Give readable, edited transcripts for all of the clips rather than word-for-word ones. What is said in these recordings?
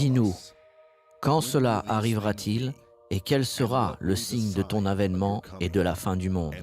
Dis-nous, quand cela arrivera-t-il et quel sera le signe de ton avènement et de la fin du monde?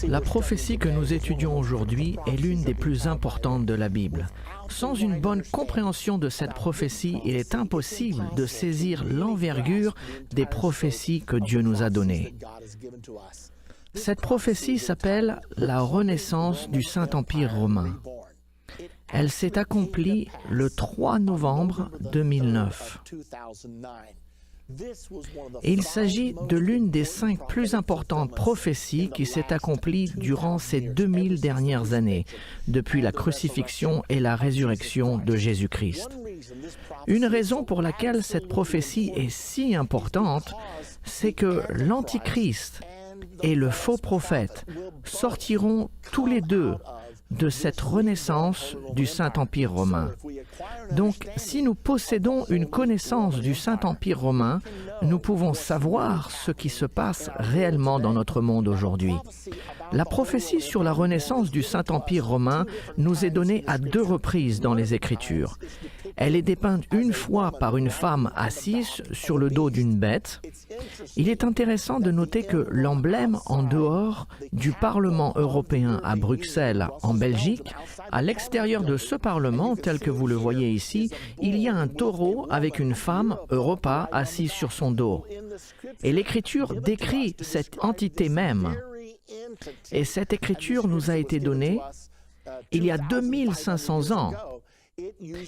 La prophétie que nous étudions aujourd'hui est l'une des plus importantes de la Bible. Sans une bonne compréhension de cette prophétie, il est impossible de saisir l'envergure des prophéties que Dieu nous a données. Cette prophétie s'appelle la renaissance du Saint-Empire romain. Elle s'est accomplie le 3 novembre 2009. Et il s'agit de l'une des 5 plus importantes prophéties qui s'est accomplie durant ces 2000 dernières années, depuis la crucifixion et la résurrection de Jésus-Christ. Une raison pour laquelle cette prophétie est si importante, c'est que l'Antichrist et le faux prophète sortiront tous les deux de cette renaissance du Saint-Empire romain. Donc, si nous possédons une connaissance du Saint-Empire romain, nous pouvons savoir ce qui se passe réellement dans notre monde aujourd'hui. La prophétie sur la renaissance du Saint-Empire romain nous est donnée à 2 reprises dans les Écritures. Elle est dépeinte une fois par une femme assise sur le dos d'une bête. Il est intéressant de noter que l'emblème en dehors du Parlement européen à Bruxelles, en Belgique, à l'extérieur de ce Parlement, tel que vous le voyez ici, il y a un taureau avec une femme, Europa, assise sur son dos. Et l'Écriture décrit cette entité même. Et cette Écriture nous a été donnée il y a 2500 ans.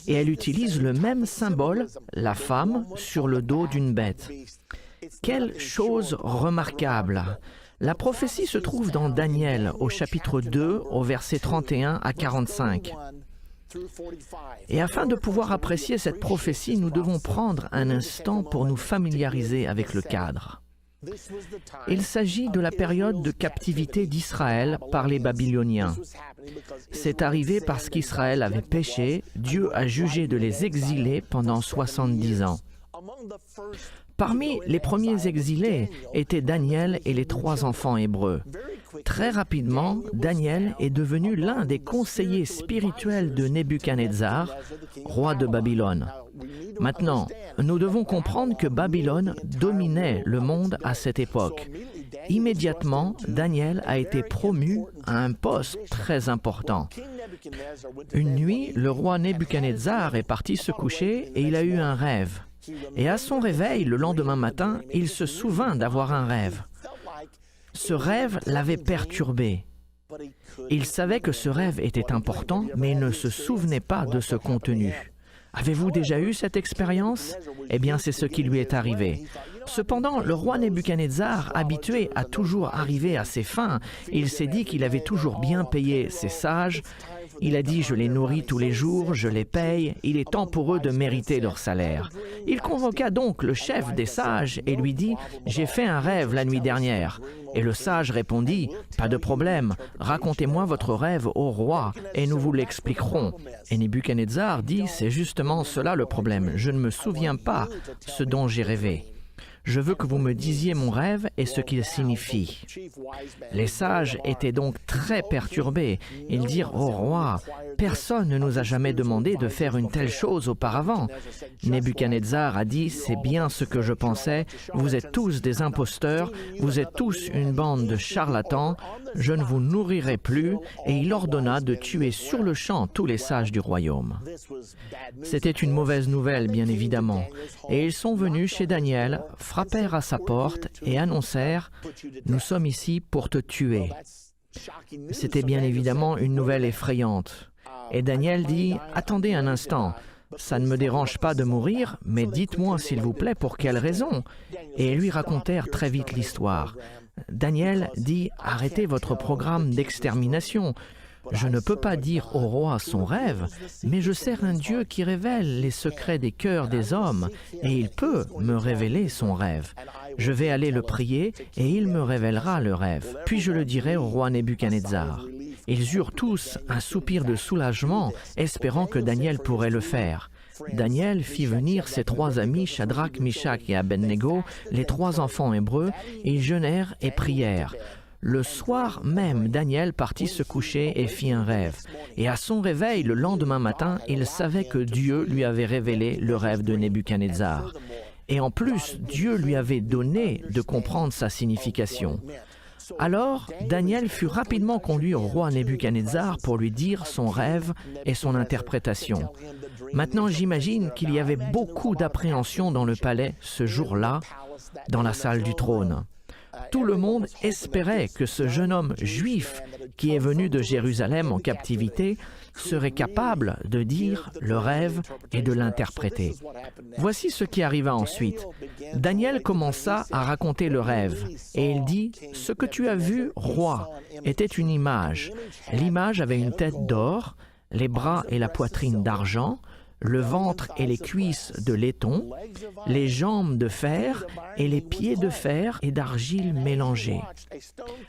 Et elle utilise le même symbole, la femme, sur le dos d'une bête. Quelle chose remarquable! La prophétie se trouve dans Daniel, au chapitre 2, au verset 31 à 45. Et afin de pouvoir apprécier cette prophétie, nous devons prendre un instant pour nous familiariser avec le cadre. Il s'agit de la période de captivité d'Israël par les Babyloniens. C'est arrivé parce qu'Israël avait péché, Dieu a jugé de les exiler pendant 70 ans. Parmi les premiers exilés étaient Daniel et les 3 enfants hébreux. Très rapidement, Daniel est devenu l'un des conseillers spirituels de Nebuchadnezzar, roi de Babylone. Maintenant, nous devons comprendre que Babylone dominait le monde à cette époque. Immédiatement, Daniel a été promu à un poste très important. Une nuit, le roi Nebuchadnezzar est parti se coucher et il a eu un rêve. Et à son réveil, le lendemain matin, il se souvint d'avoir un rêve. Ce rêve l'avait perturbé. Il savait que ce rêve était important, mais il ne se souvenait pas de ce contenu. Avez-vous déjà eu cette expérience? Eh bien, c'est ce qui lui est arrivé. Cependant, le roi Nebuchadnezzar, habitué à toujours arriver à ses fins, il s'est dit qu'il avait toujours bien payé ses sages. Il a dit « Je les nourris tous les jours, je les paye, il est temps pour eux de mériter leur salaire. » Il convoqua donc le chef des sages et lui dit « J'ai fait un rêve la nuit dernière. » Et le sage répondit « Pas de problème, racontez-moi votre rêve au roi et nous vous l'expliquerons. » Et Nebuchadnezzar dit « C'est justement cela le problème, je ne me souviens pas ce dont j'ai rêvé. Je veux que vous me disiez mon rêve et ce qu'il signifie. » Les sages étaient donc très perturbés. Ils dirent au roi, « Personne ne nous a jamais demandé de faire une telle chose auparavant. » Nebuchadnezzar a dit, « C'est bien ce que je pensais. Vous êtes tous des imposteurs. Vous êtes tous une bande de charlatans. Je ne vous nourrirai plus. » Et il ordonna de tuer sur le champ tous les sages du royaume. C'était une mauvaise nouvelle, bien évidemment. Et ils sont venus chez Daniel, frappèrent à sa porte et annoncèrent « Nous sommes ici pour te tuer. » C'était bien évidemment une nouvelle effrayante. Et Daniel dit « Attendez un instant, ça ne me dérange pas de mourir, mais dites-moi s'il vous plaît pour quelle raison ?» Et ils lui racontèrent très vite l'histoire. Daniel dit « Arrêtez votre programme d'extermination. Je ne peux pas dire au roi son rêve, mais je sers un Dieu qui révèle les secrets des cœurs des hommes, et il peut me révéler son rêve. Je vais aller le prier, et il me révélera le rêve. Puis je le dirai au roi Nebuchadnezzar. » Ils eurent tous un soupir de soulagement, espérant que Daniel pourrait le faire. Daniel fit venir ses 3 amis, Shadrach, Meshach et Abednego, les 3 enfants hébreux, et ils jeûnèrent et prièrent. Le soir même, Daniel partit se coucher et fit un rêve. Et à son réveil, le lendemain matin, il savait que Dieu lui avait révélé le rêve de Nebuchadnezzar. Et en plus, Dieu lui avait donné de comprendre sa signification. Alors, Daniel fut rapidement conduit au roi Nebuchadnezzar pour lui dire son rêve et son interprétation. Maintenant, j'imagine qu'il y avait beaucoup d'appréhension dans le palais ce jour-là, dans la salle du trône. Tout le monde espérait que ce jeune homme juif qui est venu de Jérusalem en captivité serait capable de dire le rêve et de l'interpréter. Voici ce qui arriva ensuite. Daniel commença à raconter le rêve et il dit « Ce que tu as vu, roi, était une image. L'image avait une tête d'or, les bras et la poitrine d'argent, le ventre et les cuisses de laiton, les jambes de fer et les pieds de fer et d'argile mélangés.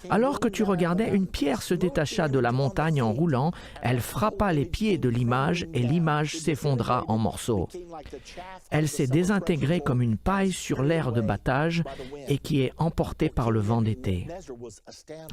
Alors que tu regardais, une pierre se détacha de la montagne en roulant, elle frappa les pieds de l'image et l'image s'effondra en morceaux. Elle s'est désintégrée comme une paille sur l'air de battage et qui est emportée par le vent d'été.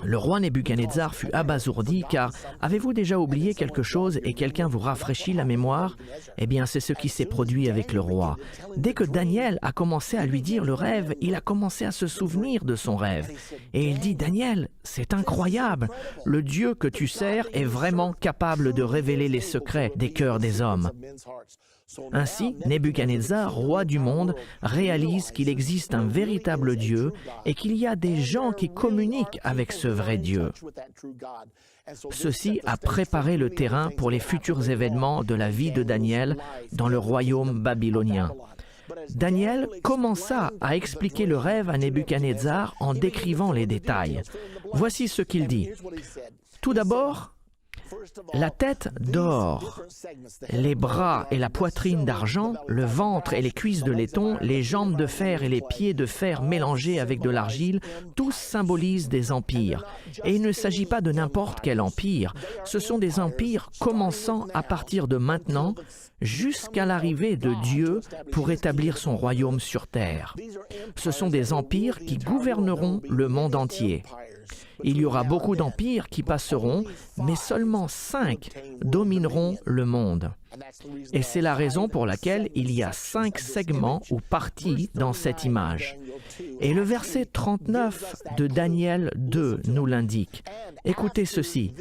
Le roi Nebuchadnezzar fut abasourdi car avez-vous déjà oublié quelque chose et quelqu'un vous rafraîchit la mémoire ? Eh bien, c'est ce qui s'est produit avec le roi. Dès que Daniel a commencé à lui dire le rêve, il a commencé à se souvenir de son rêve. Et il dit, « Daniel, c'est incroyable. Le Dieu que tu sers est vraiment capable de révéler les secrets des cœurs des hommes. » Ainsi, Nebuchadnezzar, roi du monde, réalise qu'il existe un véritable Dieu et qu'il y a des gens qui communiquent avec ce vrai Dieu. Ceci a préparé le terrain pour les futurs événements de la vie de Daniel dans le royaume babylonien. Daniel commença à expliquer le rêve à Nebuchadnezzar en décrivant les détails. Voici ce qu'il dit. Tout d'abord, la tête d'or, les bras et la poitrine d'argent, le ventre et les cuisses de laiton, les jambes de fer et les pieds de fer mélangés avec de l'argile, tous symbolisent des empires. Et il ne s'agit pas de n'importe quel empire, ce sont des empires commençant à partir de maintenant jusqu'à l'arrivée de Dieu pour établir son royaume sur terre. Ce sont des empires qui gouverneront le monde entier. Il y aura beaucoup d'empires qui passeront, mais seulement 5 domineront le monde. Et c'est la raison pour laquelle il y a 5 segments ou parties dans cette image. Et le verset 39 de Daniel 2 nous l'indique. Écoutez ceci.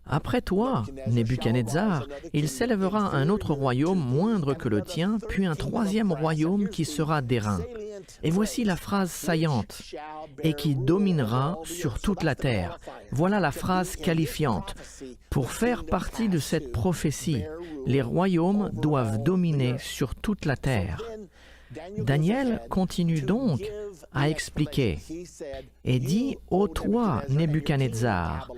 Après toi, Nebuchadnezzar, il s'élèvera un autre royaume moindre que le tien, puis un 3e royaume qui sera d'airain. Et voici la phrase saillante, et qui dominera sur toute la terre. Voilà la phrase qualifiante. Pour faire partie de cette prophétie, les royaumes doivent dominer sur toute la terre. Daniel continue donc à expliquer et dit « Ô toi, Nebuchadnezzar,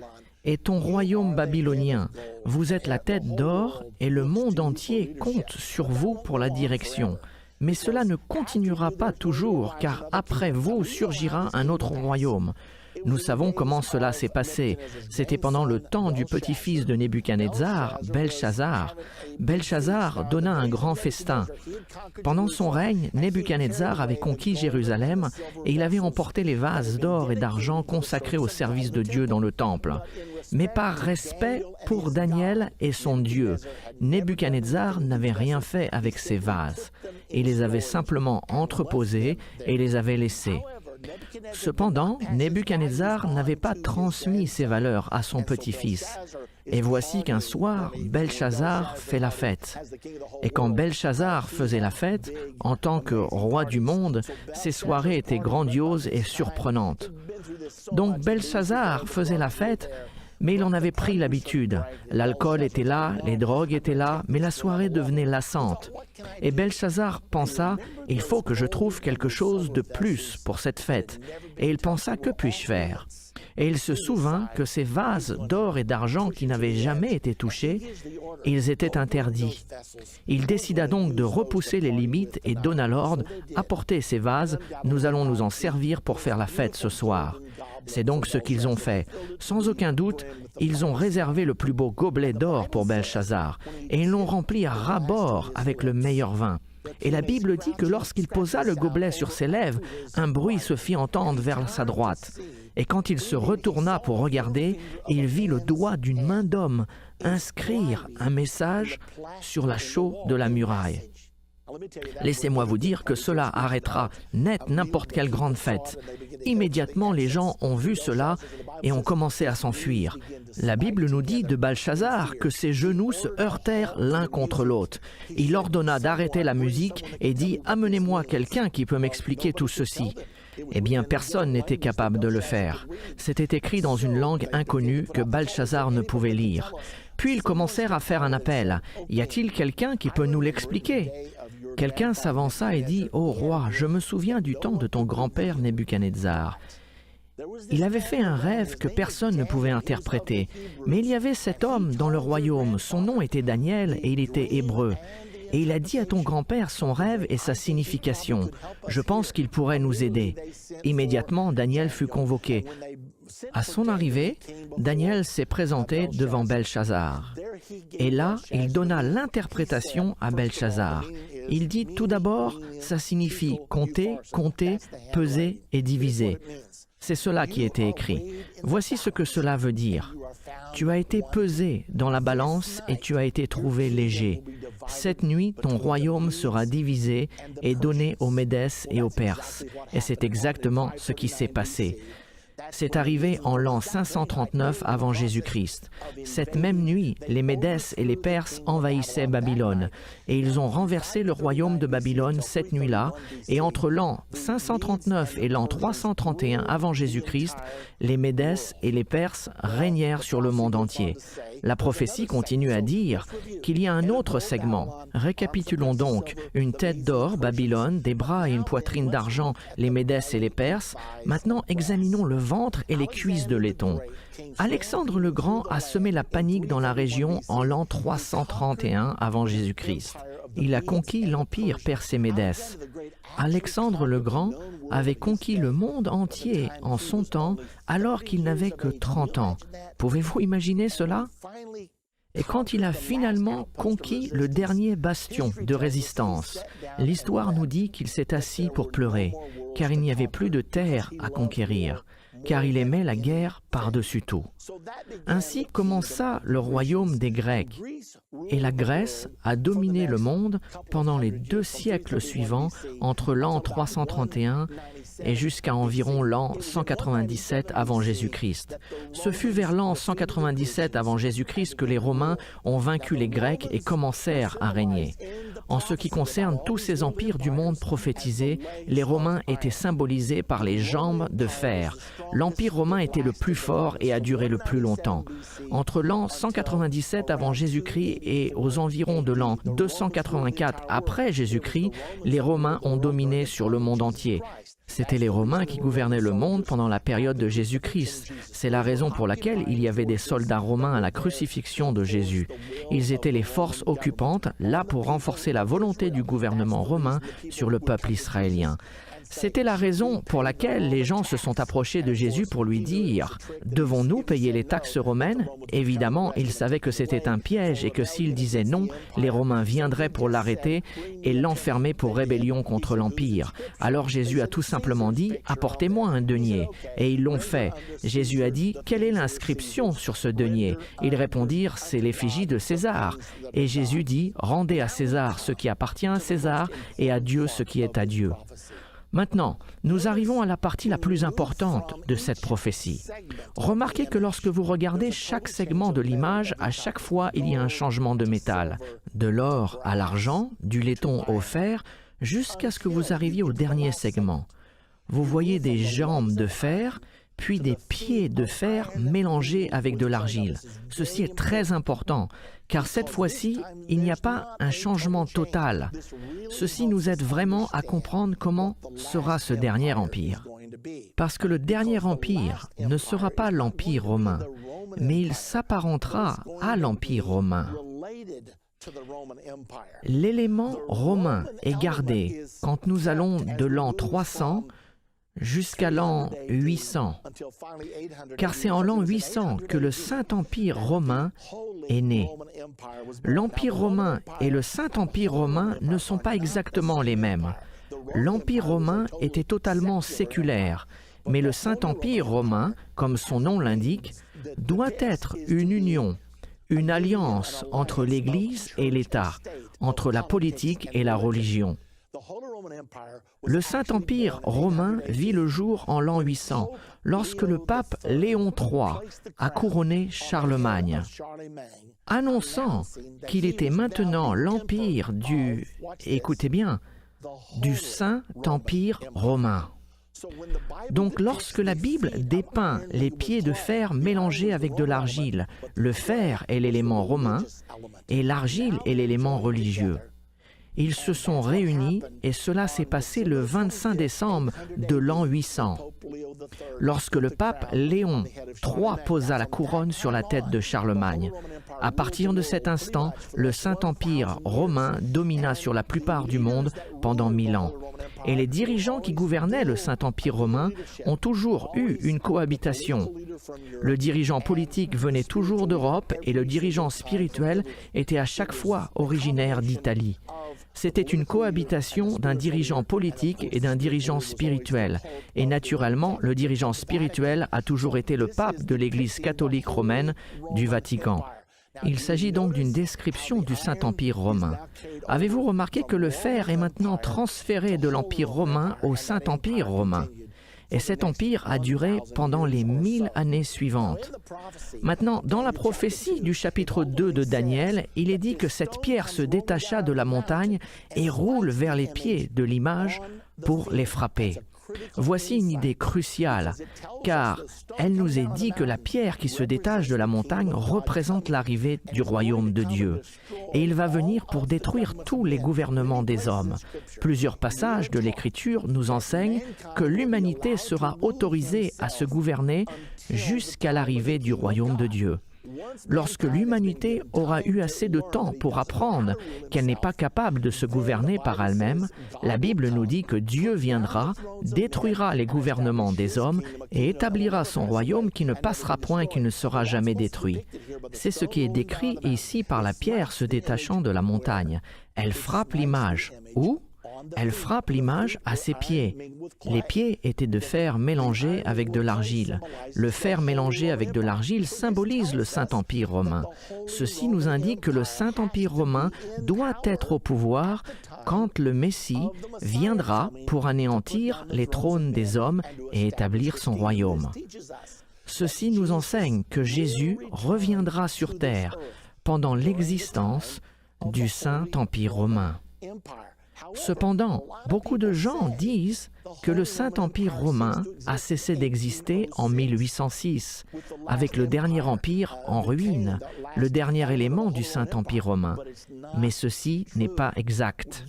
et ton royaume babylonien, vous êtes la tête d'or et le monde entier compte sur vous pour la direction. Mais cela ne continuera pas toujours, car après vous surgira un autre royaume. Nous savons comment cela s'est passé. C'était pendant le temps du petit-fils de Nebuchadnezzar, Belchazzar. Belchazzar donna un grand festin. Pendant son règne, Nebuchadnezzar avait conquis Jérusalem et il avait emporté les vases d'or et d'argent consacrés au service de Dieu dans le temple. Mais par respect pour Daniel et son Dieu, Nebuchadnezzar n'avait rien fait avec ces vases. Il les avait simplement entreposés et les avait laissés. Cependant, Nebuchadnezzar n'avait pas transmis ces valeurs à son petit-fils. Et voici qu'un soir, Belchazzar fait la fête. Et quand Belchazzar faisait la fête, en tant que roi du monde, ses soirées étaient grandioses et surprenantes. Donc Belchazzar faisait la fête, mais il en avait pris l'habitude. L'alcool était là, les drogues étaient là, mais la soirée devenait lassante. Et Belchazzar pensa, « Il faut que je trouve quelque chose de plus pour cette fête. » Et il pensa, « Que puis-je faire ?» Et il se souvint que ces vases d'or et d'argent qui n'avaient jamais été touchés, ils étaient interdits. Il décida donc de repousser les limites et donna l'ordre, « Apportez ces vases, nous allons nous en servir pour faire la fête ce soir. » C'est donc ce qu'ils ont fait. Sans aucun doute, ils ont réservé le plus beau gobelet d'or pour Belchazzar et ils l'ont rempli à ras-bord avec le meilleur vin. Et la Bible dit que lorsqu'il posa le gobelet sur ses lèvres, un bruit se fit entendre vers sa droite. Et quand il se retourna pour regarder, il vit le doigt d'une main d'homme inscrire un message sur la chaux de la muraille. Laissez-moi vous dire que cela arrêtera net n'importe quelle grande fête. Immédiatement, les gens ont vu cela et ont commencé à s'enfuir. La Bible nous dit de Belchazzar que ses genoux se heurtèrent l'un contre l'autre. Il ordonna d'arrêter la musique et dit « Amenez-moi quelqu'un qui peut m'expliquer tout ceci ». Eh bien, personne n'était capable de le faire. C'était écrit dans une langue inconnue que Belchazzar ne pouvait lire. Puis ils commencèrent à faire un appel. « Y a-t-il quelqu'un qui peut nous l'expliquer » Quelqu'un s'avança et dit « Ô roi, je me souviens du temps de ton grand-père Nebuchadnezzar. Il avait fait un rêve que personne ne pouvait interpréter, mais il y avait cet homme dans le royaume, son nom était Daniel et il était hébreu. Et il a dit à ton grand-père son rêve et sa signification. Je pense qu'il pourrait nous aider. » Immédiatement, Daniel fut convoqué. À son arrivée, Daniel s'est présenté devant Belchazzar. Et là, il donna l'interprétation à Belchazzar. Il dit tout d'abord, ça signifie compter, compter, peser et diviser. C'est cela qui était écrit. Voici ce que cela veut dire. Tu as été pesé dans la balance et tu as été trouvé léger. Cette nuit, ton royaume sera divisé et donné aux Médès et aux Perses. Et c'est exactement ce qui s'est passé. C'est arrivé en l'an 539 avant Jésus-Christ. Cette même nuit, les Médès et les Perses envahissaient Babylone, et ils ont renversé le royaume de Babylone cette nuit-là, et entre l'an 539 et l'an 331 avant Jésus-Christ, les Médès et les Perses régnèrent sur le monde entier. La prophétie continue à dire qu'il y a un autre segment. Récapitulons donc. Une tête d'or, Babylone, des bras et une poitrine d'argent, les Médès et les Perses. Maintenant, examinons le ventre et les cuisses de laiton. Alexandre le Grand a semé la panique dans la région en l'an 331 avant Jésus-Christ. Il a conquis l'empire perse et Médès. Alexandre le Grand avait conquis le monde entier en son temps alors qu'il n'avait que 30 ans. Pouvez-vous imaginer cela? Et quand il a finalement conquis le dernier bastion de résistance, l'histoire nous dit qu'il s'est assis pour pleurer, car il n'y avait plus de terre à conquérir, car il aimait la guerre par-dessus tout. Ainsi commença le royaume des Grecs, et la Grèce a dominé le monde pendant les 2 siècles suivants, entre l'an 331 et jusqu'à environ l'an 197 avant Jésus-Christ. Ce fut vers l'an 197 avant Jésus-Christ que les Romains ont vaincu les Grecs et commencèrent à régner. En ce qui concerne tous ces empires du monde prophétisés, les Romains étaient symbolisés par les jambes de fer. L'empire romain était le plus fort et a duré le plus longtemps. Entre l'an 197 avant Jésus-Christ et aux environs de l'an 284 après Jésus-Christ, les Romains ont dominé sur le monde entier. C'étaient les Romains qui gouvernaient le monde pendant la période de Jésus-Christ. C'est la raison pour laquelle il y avait des soldats romains à la crucifixion de Jésus. Ils étaient les forces occupantes, là pour renforcer la volonté du gouvernement romain sur le peuple israélien. C'était la raison pour laquelle les gens se sont approchés de Jésus pour lui dire « Devons-nous payer les taxes romaines ?» Évidemment, ils savaient que c'était un piège et que s'il disait non, les Romains viendraient pour l'arrêter et l'enfermer pour rébellion contre l'Empire. Alors Jésus a tout simplement dit « Apportez-moi un denier ». Et ils l'ont fait. Jésus a dit « Quelle est l'inscription sur ce denier ?» Ils répondirent « C'est l'effigie de César ». Et Jésus dit « Rendez à César ce qui appartient à César et à Dieu ce qui est à Dieu ». Maintenant, nous arrivons à la partie la plus importante de cette prophétie. Remarquez que lorsque vous regardez chaque segment de l'image, à chaque fois, il y a un changement de métal. De l'or à l'argent, du laiton au fer, jusqu'à ce que vous arriviez au dernier segment. Vous voyez des jambes de fer, puis des pieds de fer mélangés avec de l'argile. Ceci est très important, car cette fois-ci, il n'y a pas un changement total. Ceci nous aide vraiment à comprendre comment sera ce dernier empire. Parce que le dernier empire ne sera pas l'empire romain, mais il s'apparentera à l'empire romain. L'élément romain est gardé quand nous allons de l'an 300 jusqu'à l'an 800, car c'est en l'an 800 que le Saint-Empire romain est né. L'Empire romain et le Saint-Empire romain ne sont pas exactement les mêmes. L'Empire romain était totalement séculaire, mais le Saint-Empire romain, comme son nom l'indique, doit être une union, une alliance entre l'Église et l'État, entre la politique et la religion. Le Saint-Empire romain vit le jour en l'an 800, lorsque le pape Léon III a couronné Charlemagne, annonçant qu'il était maintenant l'empire du, écoutez bien, du Saint-Empire romain. Donc lorsque la Bible dépeint les pieds de fer mélangés avec de l'argile, le fer est l'élément romain et l'argile est l'élément religieux. Ils se sont réunis et cela s'est passé le 25 décembre de l'an 800, lorsque le pape Léon III posa la couronne sur la tête de Charlemagne. À partir de cet instant, le Saint-Empire romain domina sur la plupart du monde pendant 1000 ans. Et les dirigeants qui gouvernaient le Saint-Empire romain ont toujours eu une cohabitation. Le dirigeant politique venait toujours d'Europe et le dirigeant spirituel était à chaque fois originaire d'Italie. C'était une cohabitation d'un dirigeant politique et d'un dirigeant spirituel. Et naturellement, le dirigeant spirituel a toujours été le pape de l'Église catholique romaine du Vatican. Il s'agit donc d'une description du Saint-Empire romain. Avez-vous remarqué que le fer est maintenant transféré de l'Empire romain au Saint-Empire romain? Et cet empire a duré pendant les 1000 années suivantes. Maintenant, dans la prophétie du chapitre 2 de Daniel, il est dit que cette pierre se détacha de la montagne et roule vers les pieds de l'image pour les frapper. Voici une idée cruciale, car elle nous est dit que la pierre qui se détache de la montagne représente l'arrivée du royaume de Dieu. Et il va venir pour détruire tous les gouvernements des hommes. Plusieurs passages de l'Écriture nous enseignent que l'humanité sera autorisée à se gouverner jusqu'à l'arrivée du royaume de Dieu. Lorsque l'humanité aura eu assez de temps pour apprendre qu'elle n'est pas capable de se gouverner par elle-même, la Bible nous dit que Dieu viendra, détruira les gouvernements des hommes et établira son royaume qui ne passera point et qui ne sera jamais détruit. C'est ce qui est décrit ici par la pierre se détachant de la montagne. Elle frappe l'image. Où? Elle frappe l'image à ses pieds. Les pieds étaient de fer mélangé avec de l'argile. Le fer mélangé avec de l'argile symbolise le Saint-Empire romain. Ceci nous indique que le Saint-Empire romain doit être au pouvoir quand le Messie viendra pour anéantir les trônes des hommes et établir son royaume. Ceci nous enseigne que Jésus reviendra sur terre pendant l'existence du Saint-Empire romain. Cependant, beaucoup de gens disent que le Saint-Empire romain a cessé d'exister en 1806, avec le dernier empire en ruine, le dernier élément du Saint-Empire romain. Mais ceci n'est pas exact.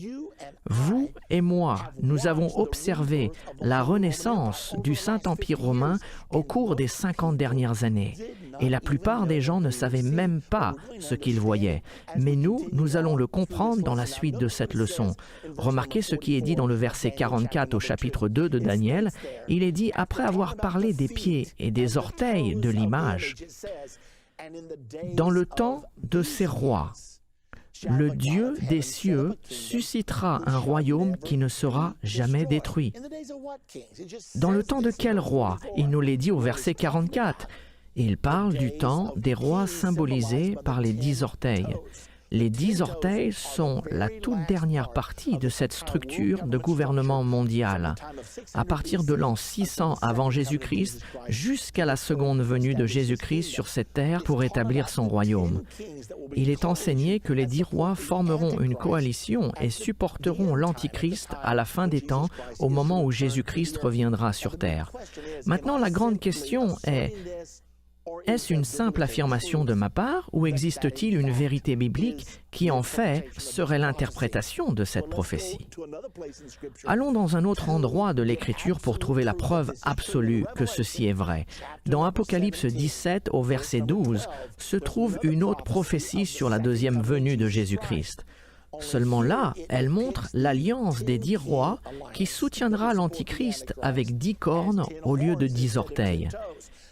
Vous et moi, nous avons observé la renaissance du Saint-Empire romain au cours des 50 dernières années. Et la plupart des gens ne savaient même pas ce qu'ils voyaient. Mais nous allons le comprendre dans la suite de cette leçon. Remarquez ce qui est dit dans le verset 44 au chapitre 2 de Daniel. Il est dit, après avoir parlé des pieds et des orteils de l'image, « Dans le temps de ces rois, le Dieu des cieux suscitera un royaume qui ne sera jamais détruit. » Dans le temps de quel roi? Il nous l'est dit au verset 44. Il parle du temps des rois symbolisés par les 10 orteils. Les 10 orteils sont la toute dernière partie de cette structure de gouvernement mondial. À partir de l'an 600 avant Jésus-Christ, jusqu'à la seconde venue de Jésus-Christ sur cette terre pour établir son royaume. Il est enseigné que les 10 rois formeront une coalition et supporteront l'Antichrist à la fin des temps, au moment où Jésus-Christ reviendra sur terre. Maintenant, la grande question est: est-ce une simple affirmation de ma part ou existe-t-il une vérité biblique qui en fait serait l'interprétation de cette prophétie? Allons dans un autre endroit de l'Écriture pour trouver la preuve absolue que ceci est vrai. Dans Apocalypse 17 au verset 12 se trouve une autre prophétie sur la deuxième venue de Jésus-Christ. Seulement là, elle montre l'alliance des 10 rois qui soutiendra l'Antichrist avec 10 cornes au lieu de 10 orteils.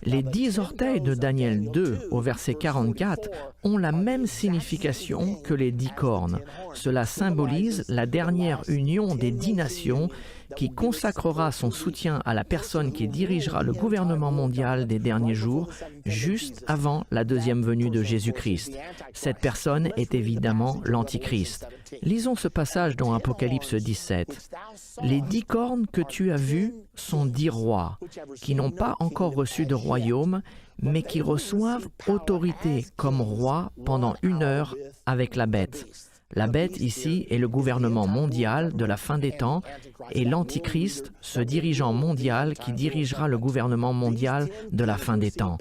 Les 10 orteils de Daniel 2 au verset 44 ont la même signification que les 10 cornes. Cela symbolise la dernière union des 10 nations qui consacrera son soutien à la personne qui dirigera le gouvernement mondial des derniers jours, juste avant la deuxième venue de Jésus-Christ. Cette personne est évidemment l'Antichrist. Lisons ce passage dans Apocalypse 17. « Les 10 cornes que tu as vues sont 10 rois, qui n'ont pas encore reçu de royaume, mais qui reçoivent autorité comme rois pendant 1 heure avec la bête. » La bête ici est le gouvernement mondial de la fin des temps et l'Antichrist, ce dirigeant mondial qui dirigera le gouvernement mondial de la fin des temps.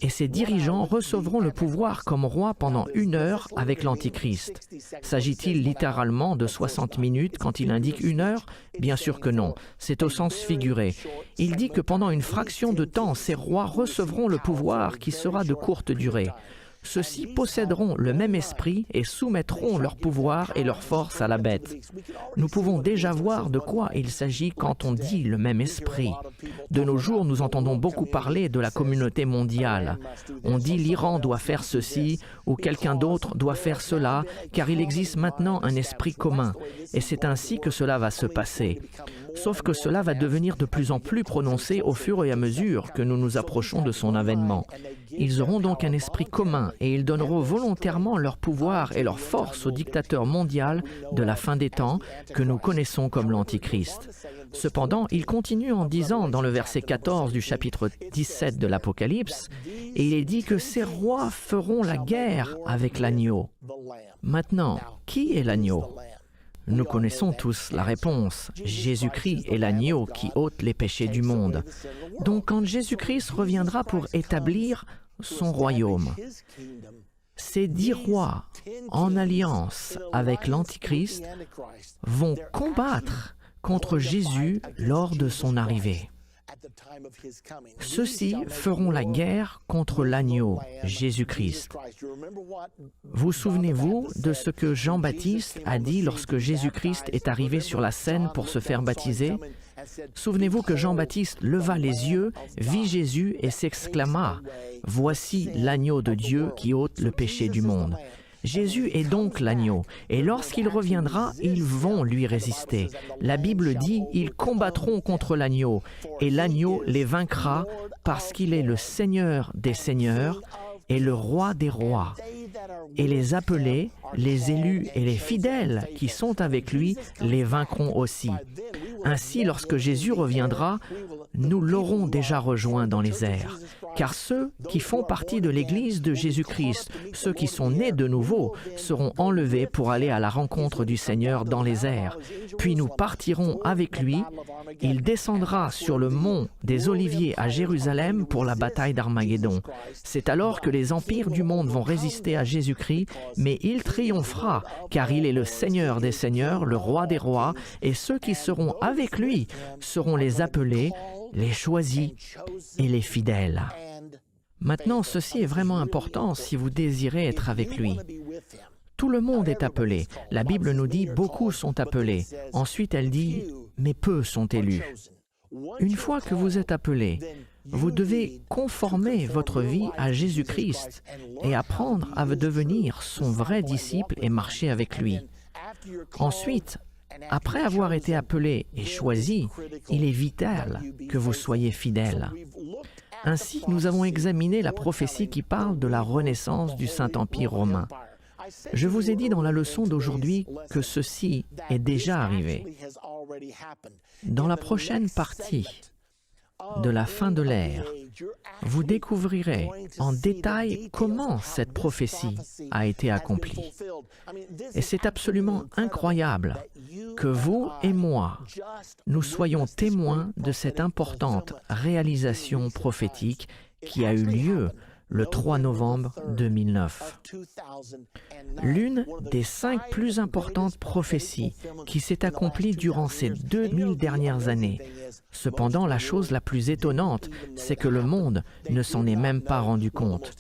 Et ces dirigeants recevront le pouvoir comme roi pendant 1 heure avec l'Antichrist. S'agit-il littéralement de 60 minutes quand il indique 1 heure? Bien sûr que non, c'est au sens figuré. Il dit que pendant une fraction de temps, ces rois recevront le pouvoir qui sera de courte durée. Ceux-ci posséderont le même esprit et soumettront leur pouvoir et leur force à la bête. Nous pouvons déjà voir de quoi il s'agit quand on dit le même esprit. De nos jours, nous entendons beaucoup parler de la communauté mondiale. On dit l'Iran doit faire ceci ou quelqu'un d'autre doit faire cela, car il existe maintenant un esprit commun. Et c'est ainsi que cela va se passer. Sauf que cela va devenir de plus en plus prononcé au fur et à mesure que nous nous approchons de son avènement. Ils auront donc un esprit commun et ils donneront volontairement leur pouvoir et leur force au dictateur mondial de la fin des temps que nous connaissons comme l'Antichrist. Cependant, il continue en disant dans le verset 14 du chapitre 17 de l'Apocalypse, et il est dit que ces rois feront la guerre avec l'agneau. Maintenant, qui est l'agneau ? Nous connaissons tous la réponse. Jésus-Christ est l'agneau qui ôte les péchés du monde. Donc quand Jésus-Christ reviendra pour établir son royaume, ces 10 rois en alliance avec l'Antichrist vont combattre contre Jésus lors de son arrivée. Ceux-ci feront la guerre contre l'agneau, Jésus-Christ. Vous souvenez-vous de ce que Jean-Baptiste a dit lorsque Jésus-Christ est arrivé sur la scène pour se faire baptiser? Souvenez-vous que Jean-Baptiste leva les yeux, vit Jésus et s'exclama « Voici l'agneau de Dieu qui ôte le péché du monde ». Jésus est donc l'agneau, et lorsqu'il reviendra, ils vont lui résister. La Bible dit, ils combattront contre l'agneau, et l'agneau les vaincra parce qu'il est le Seigneur des seigneurs et le Roi des rois. Et les appelés, les élus et les fidèles qui sont avec lui les vaincront aussi. Ainsi, lorsque Jésus reviendra, nous l'aurons déjà rejoint dans les airs. Car ceux qui font partie de l'Église de Jésus-Christ, ceux qui sont nés de nouveau, seront enlevés pour aller à la rencontre du Seigneur dans les airs. Puis nous partirons avec lui. Il descendra sur le mont des Oliviers à Jérusalem pour la bataille d'Armageddon. C'est alors que les empires du monde vont résister à Jésus-Christ, mais il triomphera, car il est le Seigneur des seigneurs, le Roi des rois, et ceux qui seront avec lui seront les appelés, les choisis et les fidèles. Maintenant, ceci est vraiment important si vous désirez être avec lui. Tout le monde est appelé. La Bible nous dit « beaucoup sont appelés ». Ensuite, elle dit « mais peu sont élus ». Une fois que vous êtes appelé, vous devez conformer votre vie à Jésus-Christ et apprendre à devenir son vrai disciple et marcher avec lui. Ensuite, après avoir été appelé et choisi, il est vital que vous soyez fidèle. Ainsi, nous avons examiné la prophétie qui parle de la renaissance du Saint-Empire romain. Je vous ai dit dans la leçon d'aujourd'hui que ceci est déjà arrivé. Dans la prochaine partie de la fin de l'ère, vous découvrirez en détail comment cette prophétie a été accomplie. Et c'est absolument incroyable que vous et moi, nous soyons témoins de cette importante réalisation prophétique qui a eu lieu le 3 novembre 2009. L'une des 5 plus importantes prophéties qui s'est accomplie durant ces 2000 dernières années. Cependant, la chose la plus étonnante, c'est que le monde ne s'en est même pas rendu compte.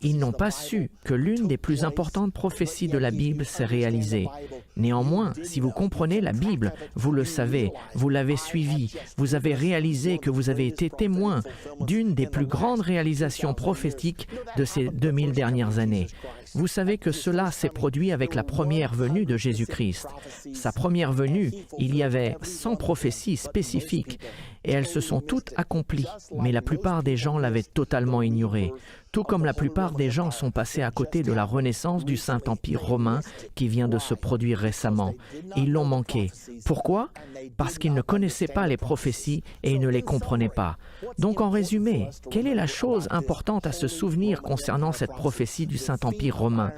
Ils n'ont pas su que l'une des plus importantes prophéties de la Bible s'est réalisée. Néanmoins, si vous comprenez la Bible, vous le savez, vous l'avez suivie, vous avez réalisé que vous avez été témoin d'une des plus grandes réalisations prophétiques de ces 2000 dernières années. Vous savez que cela s'est produit avec la première venue de Jésus-Christ. Sa première venue, il y avait 100 prophéties spécifiques et elles se sont toutes accomplies, mais la plupart des gens l'avaient totalement ignorée. Tout comme la plupart des gens sont passés à côté de la renaissance du Saint-Empire romain qui vient de se produire récemment. Ils l'ont manqué. Pourquoi? Parce qu'ils ne connaissaient pas les prophéties et ils ne les comprenaient pas. Donc en résumé, quelle est la chose importante à se souvenir concernant cette prophétie du Saint-Empire romain?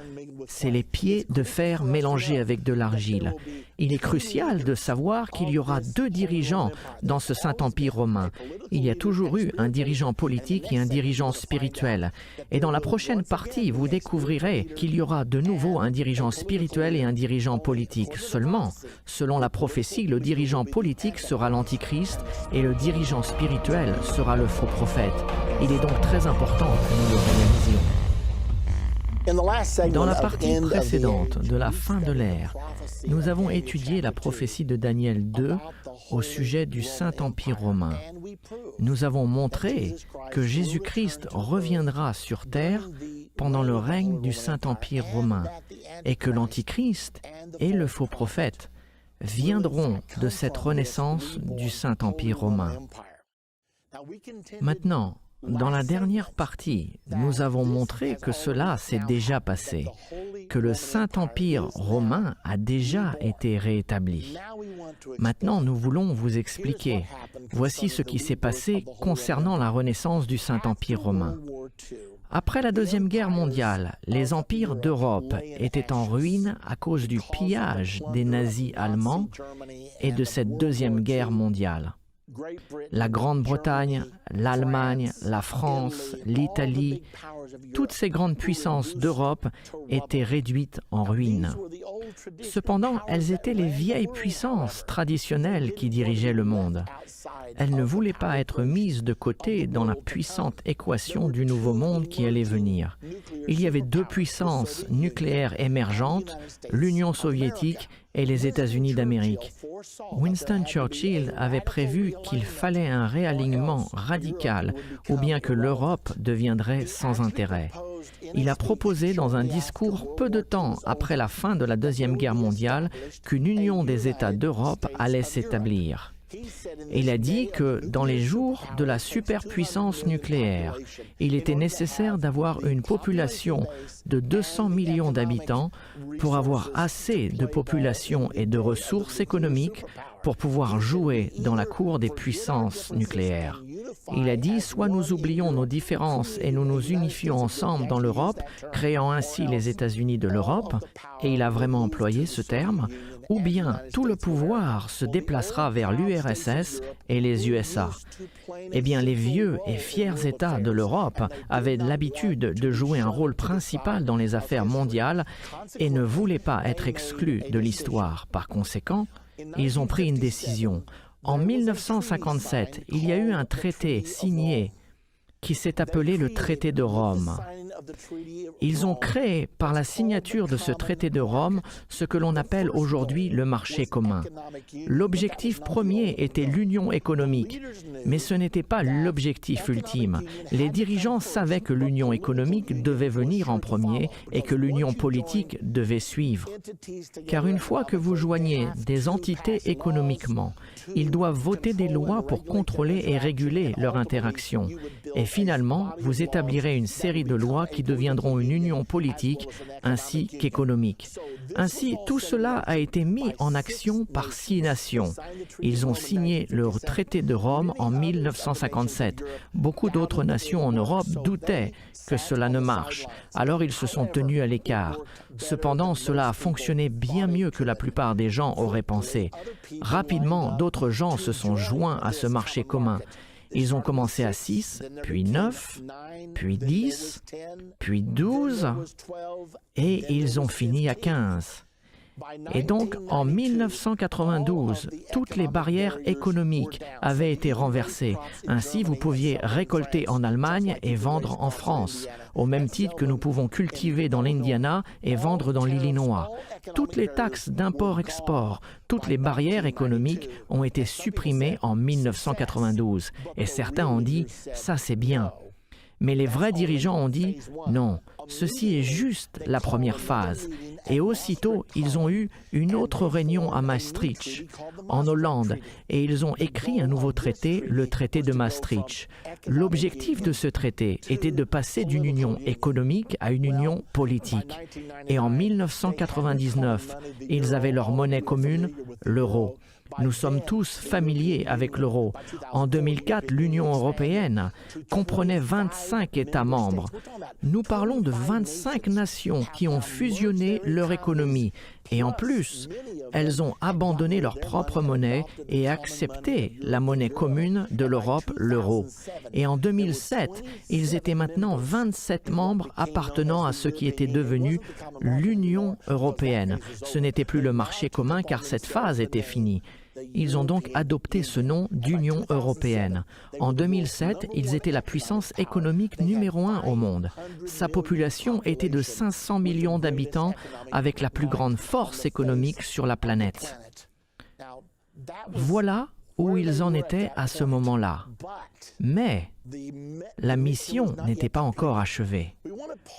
C'est les pieds de fer mélangés avec de l'argile. Il est crucial de savoir qu'il y aura 2 dirigeants dans ce Saint-Empire romain. Il y a toujours eu un dirigeant politique et un dirigeant spirituel. Et dans la prochaine partie, vous découvrirez qu'il y aura de nouveau un dirigeant spirituel et un dirigeant politique. Seulement, selon la prophétie, le dirigeant politique sera l'Antichrist et le dirigeant spirituel sera le faux prophète. Il est donc très important que nous le réalisions. Dans la partie précédente de la fin de l'ère, nous avons étudié la prophétie de Daniel 2 au sujet du Saint-Empire romain. Nous avons montré que Jésus-Christ reviendra sur terre pendant le règne du Saint-Empire romain et que l'Antichrist et le faux prophète viendront de cette renaissance du Saint-Empire romain. Maintenant, dans la dernière partie, nous avons montré que cela s'est déjà passé, que le Saint-Empire romain a déjà été réétabli. Maintenant, nous voulons vous expliquer. Voici ce qui s'est passé concernant la renaissance du Saint-Empire romain. Après la Deuxième Guerre mondiale, les empires d'Europe étaient en ruine à cause du pillage des nazis allemands et de cette Deuxième Guerre mondiale. La Grande-Bretagne, l'Allemagne, la France, l'Italie, toutes ces grandes puissances d'Europe étaient réduites en ruine. Cependant, elles étaient les vieilles puissances traditionnelles qui dirigeaient le monde. Elles ne voulaient pas être mises de côté dans la puissante équation du nouveau monde qui allait venir. Il y avait 2 puissances nucléaires émergentes, l'Union soviétique et les États-Unis d'Amérique. Winston Churchill avait prévu qu'il fallait un réalignement radical ou bien que l'Europe deviendrait sans intérêt. Il a proposé dans un discours peu de temps après la fin de la Deuxième Guerre mondiale qu'une union des États d'Europe allait s'établir. Il a dit que dans les jours de la superpuissance nucléaire, il était nécessaire d'avoir une population de 200 millions d'habitants pour avoir assez de population et de ressources économiques pour pouvoir jouer dans la cour des puissances nucléaires. Il a dit, soit nous oublions nos différences et nous nous unifions ensemble dans l'Europe, créant ainsi les États-Unis de l'Europe, et il a vraiment employé ce terme, ou bien tout le pouvoir se déplacera vers l'URSS et les USA. Eh bien, les vieux et fiers États de l'Europe avaient l'habitude de jouer un rôle principal dans les affaires mondiales et ne voulaient pas être exclus de l'histoire. Par conséquent, ils ont pris une décision. En 1957, il y a eu un traité signé qui s'est appelé le traité de Rome. Ils ont créé, par la signature de ce traité de Rome, ce que l'on appelle aujourd'hui le marché commun. L'objectif premier était l'union économique, mais ce n'était pas l'objectif ultime. Les dirigeants savaient que l'union économique devait venir en premier et que l'union politique devait suivre. Car une fois que vous joignez des entités économiquement, ils doivent voter des lois pour contrôler et réguler leur interaction. Et finalement, vous établirez une série de lois qui deviendront une union politique ainsi qu'économique. Ainsi, tout cela a été mis en action par 6 nations. Ils ont signé le traité de Rome en 1957. Beaucoup d'autres nations en Europe doutaient que cela ne marche, alors ils se sont tenus à l'écart. Cependant, cela a fonctionné bien mieux que la plupart des gens auraient pensé. Rapidement, d'autres gens se sont joints à ce marché commun. Ils ont commencé à 6, puis 9, puis 10, puis 12, et ils ont fini à 15. Et donc, en 1992, toutes les barrières économiques avaient été renversées. Ainsi, vous pouviez récolter en Allemagne et vendre en France, au même titre que nous pouvons cultiver dans l'Indiana et vendre dans l'Illinois. Toutes les taxes d'import-export, toutes les barrières économiques ont été supprimées en 1992. Et certains ont dit « ça c'est bien ». Mais les vrais dirigeants ont dit « non, ceci est juste la première phase ». Et aussitôt, ils ont eu une autre réunion à Maastricht, en Hollande, et ils ont écrit un nouveau traité, le traité de Maastricht. L'objectif de ce traité était de passer d'une union économique à une union politique. Et en 1999, ils avaient leur monnaie commune, l'euro. Nous sommes tous familiers avec l'euro. En 2004, l'Union européenne comprenait 25 États membres. Nous parlons de 25 nations qui ont fusionné leur économie. Et en plus, elles ont abandonné leur propre monnaie et accepté la monnaie commune de l'Europe, l'euro. Et en 2007, ils étaient maintenant 27 membres appartenant à ce qui était devenu l'Union européenne. Ce n'était plus le marché commun car cette phase était finie. Ils ont donc adopté ce nom d'Union européenne. En 2007, ils étaient la puissance économique numéro 1 au monde. Sa population était de 500 millions d'habitants avec la plus grande force économique sur la planète. Voilà où ils en étaient à ce moment-là. Mais la mission n'était pas encore achevée.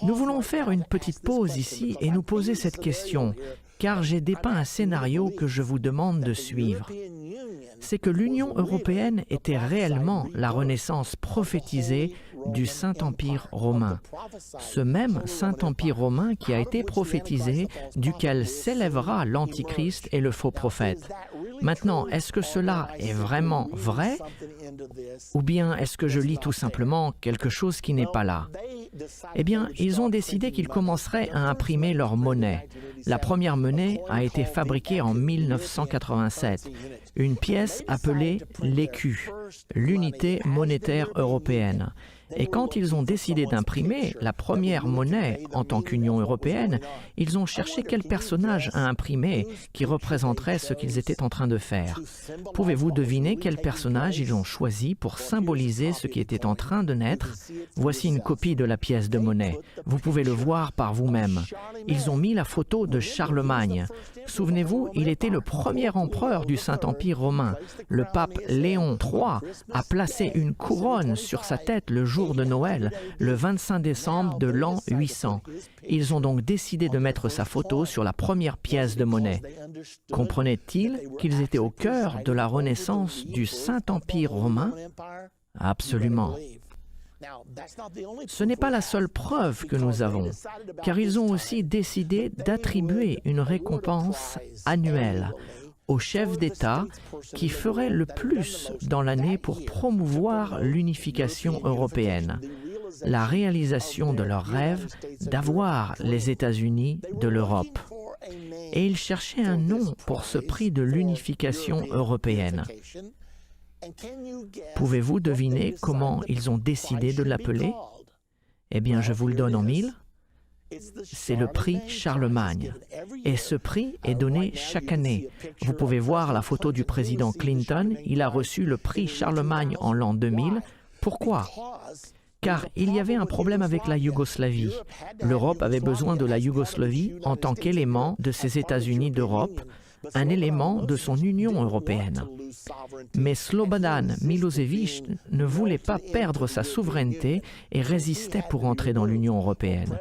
Nous voulons faire une petite pause ici et nous poser cette question, car j'ai dépeint un scénario que je vous demande de suivre. C'est que l'Union européenne était réellement la renaissance prophétisée du Saint-Empire romain. Ce même Saint-Empire romain qui a été prophétisé, duquel s'élèvera l'Antichrist et le faux prophète. Maintenant, est-ce que cela est vraiment vrai? Ou bien est-ce que je lis tout simplement quelque chose qui n'est pas là? Eh bien, ils ont décidé qu'ils commenceraient à imprimer leur monnaie. La première monnaie a été fabriquée en 1987, une pièce appelée l'écu, l'unité monétaire européenne. Et quand ils ont décidé d'imprimer la première monnaie en tant qu'Union européenne, ils ont cherché quel personnage à imprimer qui représenterait ce qu'ils étaient en train de faire. Pouvez-vous deviner quel personnage ils ont choisi pour symboliser ce qui était en train de naître? Voici une copie de la pièce de monnaie. Vous pouvez le voir par vous-même. Ils ont mis la photo de Charlemagne. Souvenez-vous, il était le premier empereur du Saint-Empire romain. Le pape Léon III a placé une couronne sur sa tête le jour de Noël, le 25 décembre de l'an 800. Ils ont donc décidé de mettre sa photo sur la première pièce de monnaie. Comprenaient-ils qu'ils étaient au cœur de la renaissance du Saint-Empire romain? Absolument. Ce n'est pas la seule preuve que nous avons, car ils ont aussi décidé d'attribuer une récompense annuelle aux chefs d'État qui feraient le plus dans l'année pour promouvoir l'unification européenne, la réalisation de leur rêve d'avoir les États-Unis de l'Europe. Et ils cherchaient un nom pour ce prix de l'unification européenne. Pouvez-vous deviner comment ils ont décidé de l'appeler? Eh bien, je vous le donne en mille. C'est le prix Charlemagne. Et ce prix est donné chaque année. Vous pouvez voir la photo du président Clinton. Il a reçu le prix Charlemagne en l'an 2000. Pourquoi? Car il y avait un problème avec la Yougoslavie. L'Europe avait besoin de la Yougoslavie en tant qu'élément de ses États-Unis d'Europe, un élément de son Union européenne. Mais Slobodan Milosevic ne voulait pas perdre sa souveraineté et résistait pour entrer dans l'Union européenne.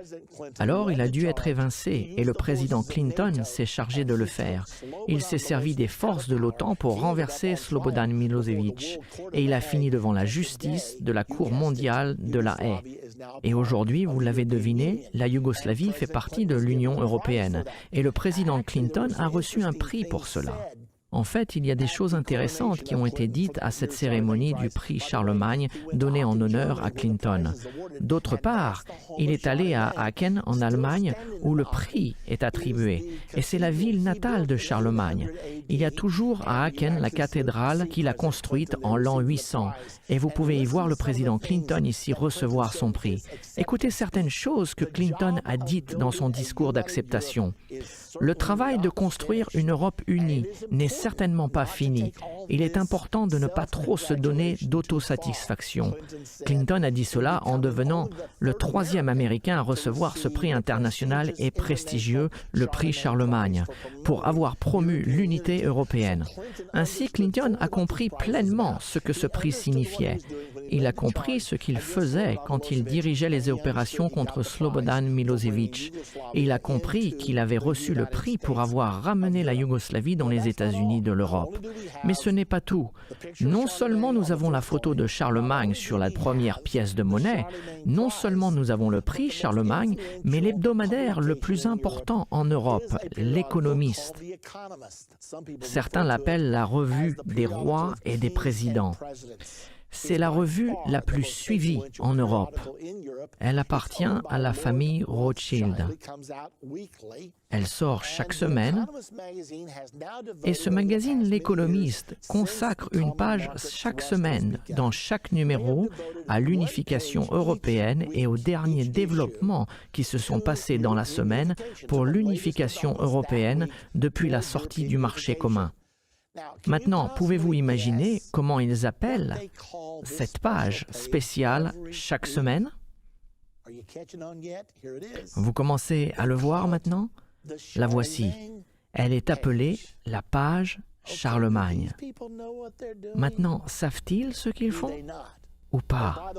Alors il a dû être évincé et le président Clinton s'est chargé de le faire. Il s'est servi des forces de l'OTAN pour renverser Slobodan Milosevic et il a fini devant la justice de la Cour mondiale de la Haye. Et aujourd'hui, vous l'avez deviné, la Yougoslavie fait partie de l'Union européenne et le président Clinton a reçu un prix pour cela. En fait, il y a des choses intéressantes qui ont été dites à cette cérémonie du prix Charlemagne donné en honneur à Clinton. D'autre part, il est allé à Aachen en Allemagne où le prix est attribué. Et c'est la ville natale de Charlemagne. Il y a toujours à Aachen la cathédrale qu'il a construite en l'an 800. Et vous pouvez y voir le président Clinton ici recevoir son prix. Écoutez certaines choses que Clinton a dites dans son discours d'acceptation. Le travail de construire une Europe unie n'est certainement pas fini. Il est important de ne pas trop se donner d'autosatisfaction. Clinton a dit cela en devenant le 3e Américain à recevoir ce prix international et prestigieux, le prix Charlemagne, pour avoir promu l'unité européenne. Ainsi, Clinton a compris pleinement ce que ce prix signifiait. Il a compris ce qu'il faisait quand il dirigeait les opérations contre Slobodan Milosevic. Et il a compris qu'il avait reçu le prix pour avoir ramené la Yougoslavie dans les États-Unis de l'Europe. Mais ce n'est pas tout. Non seulement nous avons la photo de Charlemagne sur la première pièce de monnaie, non seulement nous avons le prix Charlemagne, mais l'hebdomadaire le plus important en Europe, l'Économiste. Certains l'appellent la revue des rois et des présidents. C'est la revue la plus suivie en Europe. Elle appartient à la famille Rothschild. Elle sort chaque semaine et ce magazine L'Économiste consacre une page chaque semaine dans chaque numéro à l'unification européenne et aux derniers développements qui se sont passés dans la semaine pour l'unification européenne depuis la sortie du marché commun. Maintenant, pouvez-vous imaginer comment ils appellent cette page spéciale chaque semaine? Vous commencez à le voir maintenant? La voici. Elle est appelée la page Charlemagne. Maintenant, savent-ils ce qu'ils font ou pas?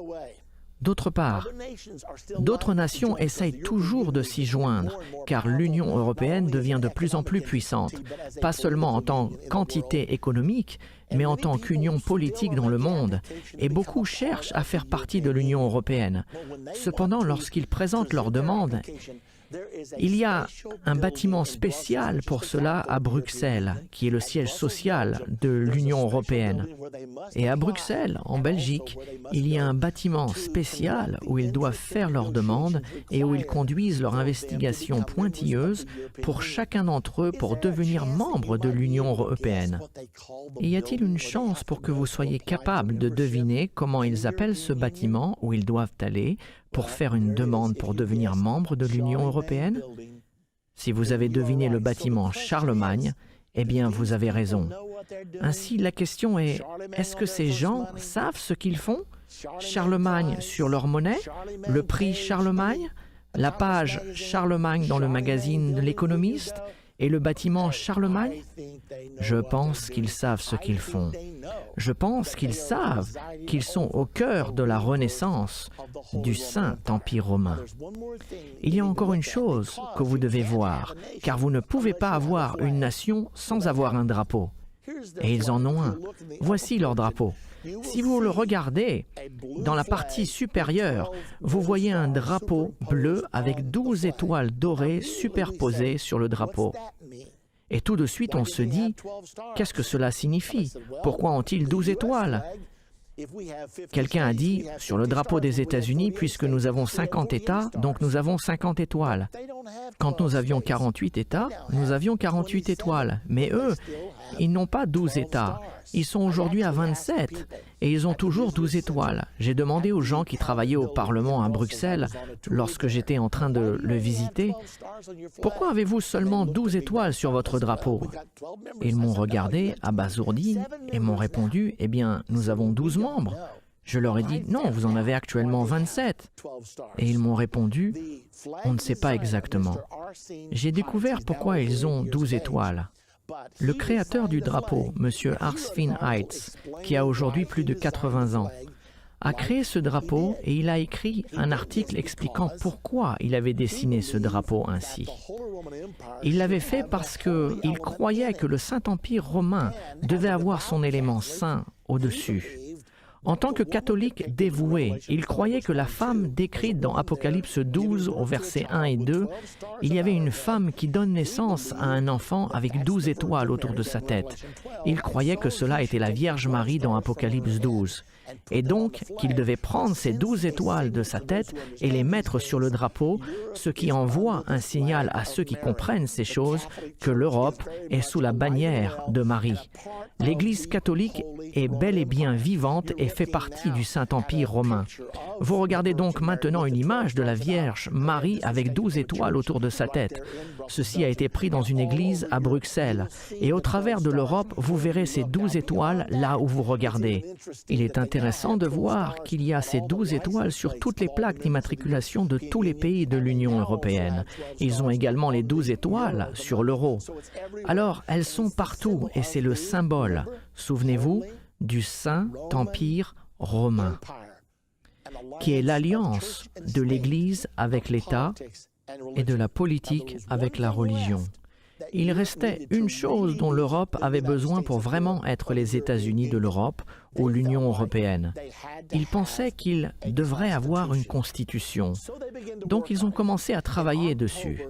D'autre part, d'autres nations essayent toujours de s'y joindre, car l'Union européenne devient de plus en plus puissante, pas seulement en tant que quantité économique, mais en tant qu'union politique dans le monde, et beaucoup cherchent à faire partie de l'Union européenne. Cependant, lorsqu'ils présentent leurs demandes, il y a un bâtiment spécial pour cela à Bruxelles, qui est le siège social de l'Union européenne. Et à Bruxelles, en Belgique, il y a un bâtiment spécial où ils doivent faire leurs demandes et où ils conduisent leur investigation pointilleuse pour chacun d'entre eux pour devenir membre de l'Union européenne. Et y a-t-il une chance pour que vous soyez capable de deviner comment ils appellent ce bâtiment où ils doivent aller pour faire une demande pour devenir membre de l'Union européenne? Si vous avez deviné le bâtiment Charlemagne, eh bien vous avez raison. Ainsi, la question est, est-ce que ces gens savent ce qu'ils font? Charlemagne sur leur monnaie? Le prix Charlemagne? La page Charlemagne dans le magazine de l'Économiste? Et le bâtiment Charlemagne? Je pense qu'ils savent ce qu'ils font. Je pense qu'ils savent qu'ils sont au cœur de la Renaissance du Saint-Empire romain. Il y a encore une chose que vous devez voir, car vous ne pouvez pas avoir une nation sans avoir un drapeau. Et ils en ont un. Voici leur drapeau. Si vous le regardez, dans la partie supérieure, vous voyez un drapeau bleu avec 12 étoiles dorées superposées sur le drapeau. Et tout de suite, on se dit, qu'est-ce que cela signifie? Pourquoi ont-ils 12 étoiles? Quelqu'un a dit, sur le drapeau des États-Unis, puisque nous avons 50 États, donc nous avons 50 étoiles. Quand nous avions 48 États, nous avions 48 étoiles. Mais eux, ils n'ont pas 12 États. Ils sont aujourd'hui à 27 et ils ont toujours 12 étoiles. J'ai demandé aux gens qui travaillaient au Parlement à Bruxelles, lorsque j'étais en train de le visiter, « Pourquoi avez-vous seulement 12 étoiles sur votre drapeau ?» Ils m'ont regardé, abasourdi, et m'ont répondu, « Eh bien, nous avons 12 membres. » Je leur ai dit, « Non, vous en avez actuellement 27. » Et ils m'ont répondu, « On ne sait pas exactement. » J'ai découvert pourquoi ils ont 12 étoiles. Le créateur du drapeau, M. Arsfinn Heitz, qui a aujourd'hui plus de 80 ans, a créé ce drapeau et il a écrit un article expliquant pourquoi il avait dessiné ce drapeau ainsi. Il l'avait fait parce qu'il croyait que le Saint-Empire romain devait avoir son élément saint au-dessus. En tant que catholique dévoué, il croyait que la femme décrite dans Apocalypse 12 au verset 1 et 2, il y avait une femme qui donne naissance à un enfant avec 12 étoiles autour de sa tête. Il croyait que cela était la Vierge Marie dans Apocalypse 12. Et donc qu'il devait prendre ces 12 étoiles de sa tête et les mettre sur le drapeau, ce qui envoie un signal à ceux qui comprennent ces choses que l'Europe est sous la bannière de Marie. L'Église catholique est bel et bien vivante et fait partie du Saint-Empire romain. Vous regardez donc maintenant une image de la Vierge Marie avec 12 étoiles autour de sa tête. Ceci a été pris dans une église à Bruxelles. Et au travers de l'Europe, vous verrez ces 12 étoiles là où vous regardez. Il est intéressant de voir qu'il y a ces 12 étoiles sur toutes les plaques d'immatriculation de tous les pays de l'Union européenne. Ils ont également les 12 étoiles sur l'euro. Alors, elles sont partout et c'est le symbole, souvenez-vous, du Saint-Empire romain, qui est l'alliance de l'Église avec l'État et de la politique avec la religion. Il restait une chose dont l'Europe avait besoin pour vraiment être les États-Unis de l'Europe ou l'Union européenne. Ils pensaient qu'ils devraient avoir une constitution. Donc ils ont commencé à travailler dessus.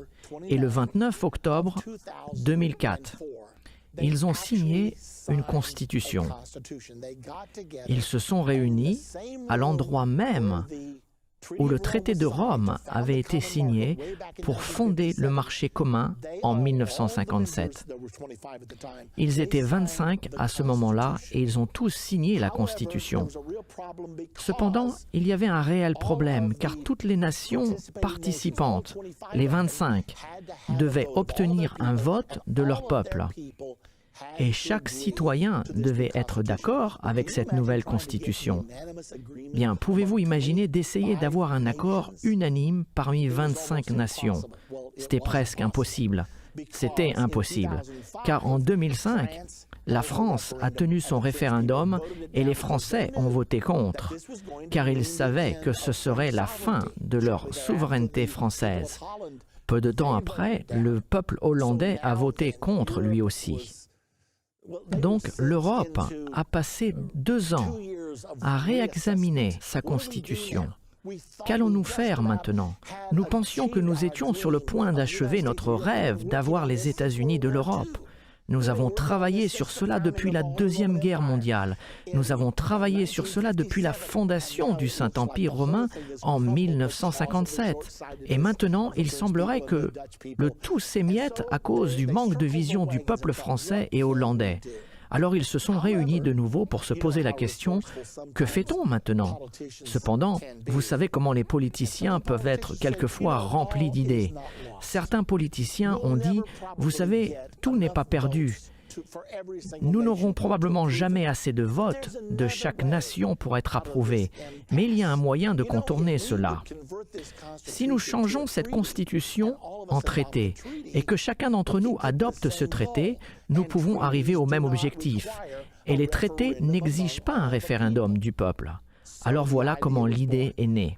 Et le 29 octobre 2004, ils ont signé une constitution. Ils se sont réunis à l'endroit même où le traité de Rome avait été signé pour fonder le marché commun en 1957. Ils étaient 25 à ce moment-là et ils ont tous signé la Constitution. Cependant, il y avait un réel problème car toutes les nations participantes, les 25, devaient obtenir un vote de leur peuple. Et chaque citoyen devait être d'accord avec cette nouvelle constitution. Bien, pouvez-vous imaginer d'essayer d'avoir un accord unanime parmi 25 nations? C'était presque impossible. C'était impossible, car en 2005, la France a tenu son référendum et les Français ont voté contre, car ils savaient que ce serait la fin de leur souveraineté française. Peu de temps après, le peuple hollandais a voté contre lui aussi. Donc, l'Europe a passé 2 ans à réexaminer sa constitution. Qu'allons-nous faire maintenant? Nous pensions que nous étions sur le point d'achever notre rêve d'avoir les États-Unis de l'Europe. Nous avons travaillé sur cela depuis la Deuxième Guerre mondiale. Nous avons travaillé sur cela depuis la fondation du Saint-Empire romain en 1957. Et maintenant, il semblerait que le tout s'émiette à cause du manque de vision du peuple français et hollandais. Alors ils se sont réunis de nouveau pour se poser la question « Que fait-on maintenant ?» Cependant, vous savez comment les politiciens peuvent être quelquefois remplis d'idées. Certains politiciens ont dit « Vous savez, tout n'est pas perdu. Nous n'aurons probablement jamais assez de votes de chaque nation pour être approuvés, mais il y a un moyen de contourner cela. Si nous changeons cette constitution en traité et que chacun d'entre nous adopte ce traité, nous pouvons arriver au même objectif. Et les traités n'exigent pas un référendum du peuple. Alors voilà comment l'idée est née.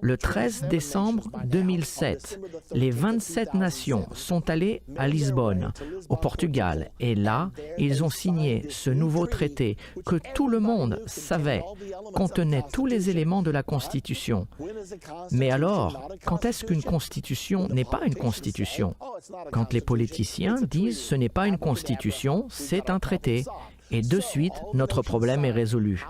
Le 13 décembre 2007, les 27 nations sont allées à Lisbonne, au Portugal, et là, ils ont signé ce nouveau traité que tout le monde savait contenait tous les éléments de la Constitution. Mais alors, quand est-ce qu'une Constitution n'est pas une Constitution? Quand les politiciens disent ce n'est pas une Constitution, c'est un traité. Et de suite, notre problème est résolu.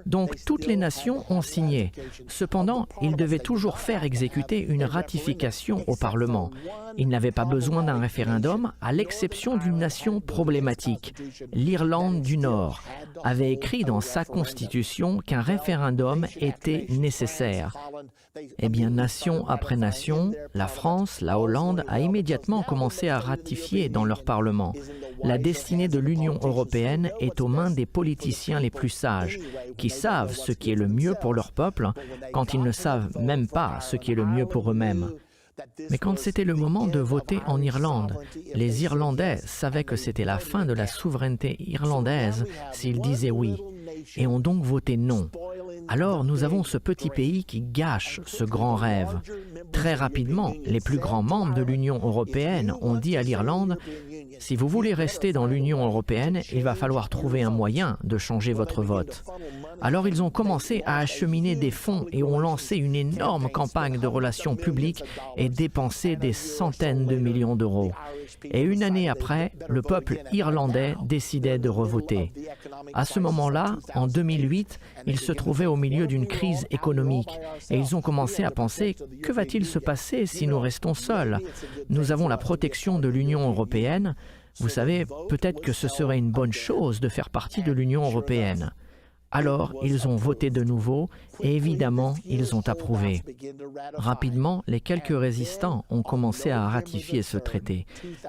Donc, toutes les nations ont signé. Cependant, ils devaient toujours faire exécuter une ratification au Parlement. Ils n'avaient pas besoin d'un référendum, à l'exception d'une nation problématique. L'Irlande du Nord avait écrit dans sa constitution qu'un référendum était nécessaire. Eh bien, nation après nation, la France, la Hollande a immédiatement commencé à ratifier dans leur Parlement. La destinée de l'Union européenne est aux mains des politiciens les plus sages, qui savent ce qui est le mieux pour leur peuple quand ils ne savent même pas ce qui est le mieux pour eux-mêmes. Mais quand c'était le moment de voter en Irlande, les Irlandais savaient que c'était la fin de la souveraineté irlandaise s'ils disaient oui, et ont donc voté non. Alors nous avons ce petit pays qui gâche ce grand rêve. Très rapidement, les plus grands membres de l'Union européenne ont dit à l'Irlande « Si vous voulez rester dans l'Union européenne, il va falloir trouver un moyen de changer votre vote. » Alors ils ont commencé à acheminer des fonds et ont lancé une énorme campagne de relations publiques et dépensé des centaines de millions d'euros. Et une année après, le peuple irlandais décidait de revoter. À ce moment-là, en 2008, ils se trouvaient au milieu d'une crise économique et ils ont commencé à penser « Que va-t-il se passer si nous restons seuls ? Nous avons la protection de l'Union européenne. Vous savez, peut-être que ce serait une bonne chose de faire partie de l'Union européenne. » Alors, ils ont voté de nouveau et évidemment, ils ont approuvé. Rapidement, les quelques résistants ont commencé à ratifier ce traité.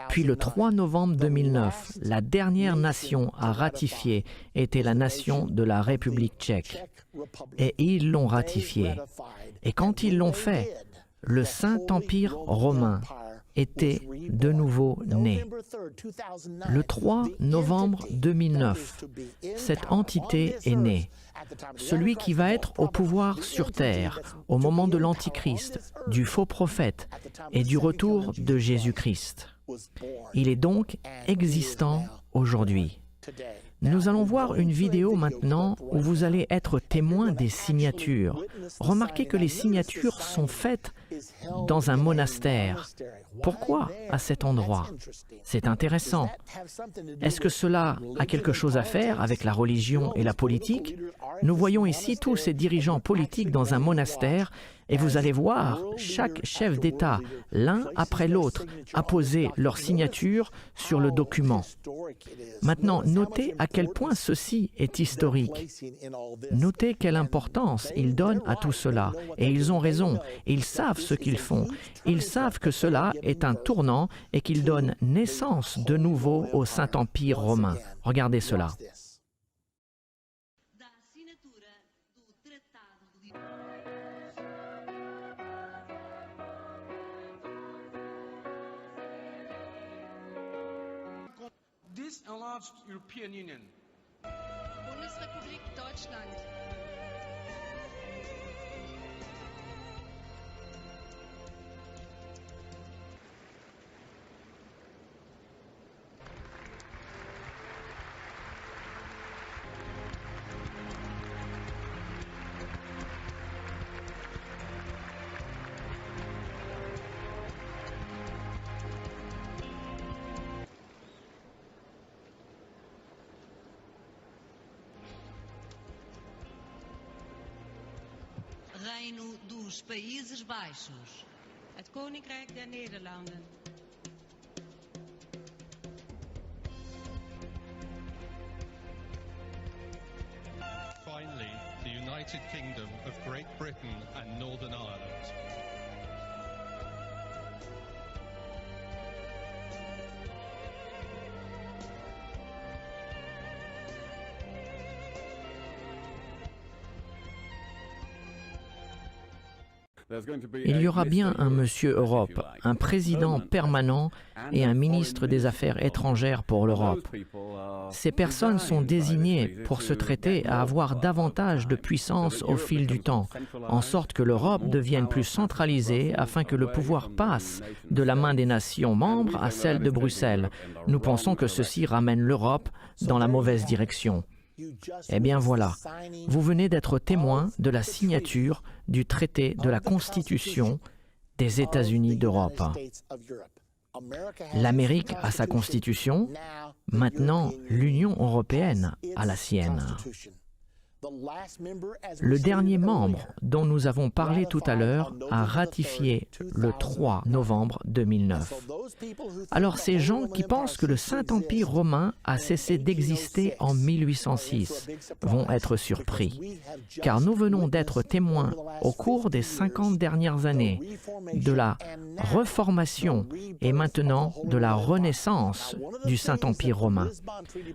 Puis le 3 novembre 2009, la dernière nation à ratifier était la nation de la République tchèque. Et ils l'ont ratifié. Et quand ils l'ont fait, le Saint-Empire romain était de nouveau né. Le 3 novembre 2009, cette entité est née. Celui qui va être au pouvoir sur terre au moment de l'Antichrist, du faux prophète et du retour de Jésus-Christ. Il est donc existant aujourd'hui. Nous allons voir une vidéo maintenant où vous allez être témoin des signatures. Remarquez que les signatures sont faites dans un monastère. Pourquoi à cet endroit? C'est intéressant. Est-ce que cela a quelque chose à faire avec la religion et la politique? Nous voyons ici tous ces dirigeants politiques dans un monastère et vous allez voir chaque chef d'État, l'un après l'autre, apposer leur signature sur le document. Maintenant, notez à quel point ceci est historique. Notez quelle importance ils donnent à tout cela. Et ils ont raison. Ils savent ce qu'ils font. Ils savent que cela est un tournant et qu'ils donnent naissance de nouveau au Saint-Empire romain. Regardez cela. This enlarged European Union. Bundesrepublik Deutschland. Reino dos Países Baixos. Het Koninkrijk der Nederlanden. Finally, the United Kingdom of Great Britain and Northern Ireland. Il y aura bien un Monsieur Europe, un président permanent et un ministre des Affaires étrangères pour l'Europe. Ces personnes sont désignées pour ce traité à avoir davantage de puissance au fil du temps, en sorte que l'Europe devienne plus centralisée afin que le pouvoir passe de la main des nations membres à celle de Bruxelles. Nous pensons que ceci ramène l'Europe dans la mauvaise direction. Eh bien voilà, vous venez d'être témoin de la signature du traité de la Constitution des États-Unis d'Europe. L'Amérique a sa Constitution, maintenant l'Union européenne a la sienne. Le dernier membre dont nous avons parlé tout à l'heure a ratifié le 3 novembre 2009. Alors ces gens qui pensent que le Saint-Empire romain a cessé d'exister en 1806 vont être surpris, car nous venons d'être témoins au cours des 50 dernières années de la reformation et maintenant de la renaissance du Saint-Empire romain.